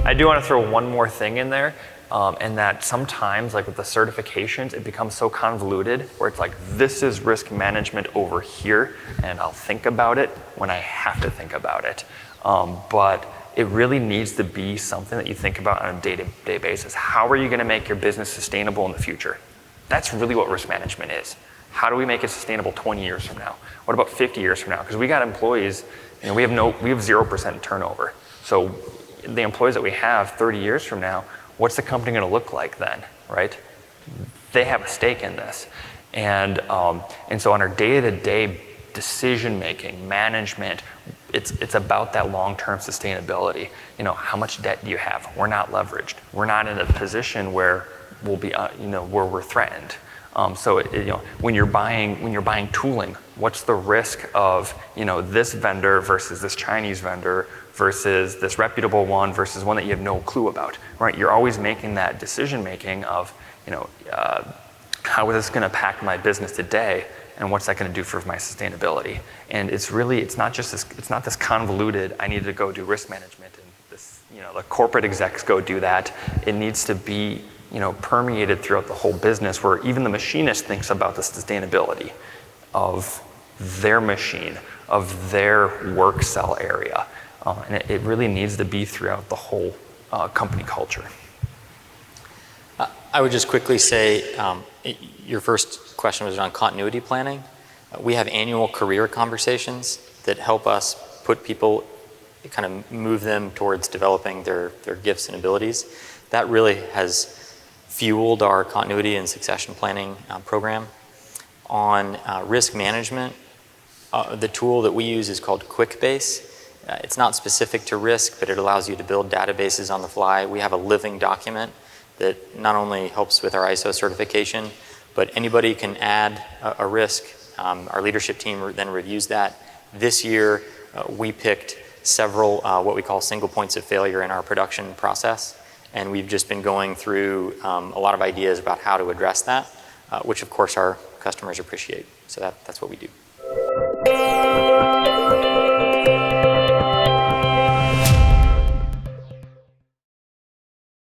I do want to throw one more thing in there, and that sometimes, like with the certifications, it becomes so convoluted where it's like, this is risk management over here, and I'll think about it when I have to think about it. But it really needs to be something that you think about on a day-to-day basis. How are you going to make your business sustainable in the future? That's really what risk management is. How do we make it sustainable 20 years from now? What about 50 years from now? Because we got employees, we have 0% turnover. So the employees that we have 30 years from now, what's the company going to look like then, right? They have a stake in this. And so on our day-to-day decision-making, management, it's about that long-term sustainability. How much debt do you have? We're not leveraged. We're not in a position where we'll be, where we're threatened. So when you're buying tooling, what's the risk of this vendor versus this Chinese vendor versus this reputable one versus one that you have no clue about, right? You're always making that decision making of how is this going to impact my business today, and what's that going to do for my sustainability? And it's not this convoluted, I need to go do risk management and this, the corporate execs go do that. It needs to be permeated throughout the whole business, where even the machinist thinks about the sustainability of their machine, of their work cell area. And it really needs to be throughout the whole company culture. I would just quickly say, your first question was around continuity planning. We have annual career conversations that help us put people, kind of move them towards developing their gifts and abilities. That really has fueled our continuity and succession planning program. On risk management, the tool that we use is called QuickBase. It's not specific to risk, but it allows you to build databases on the fly. We have a living document that not only helps with our ISO certification, but anybody can add a risk. Our leadership team then reviews that. This year, we picked several what we call single points of failure in our production process. And we've just been going through a lot of ideas about how to address that, which of course our customers appreciate. So that's what we do.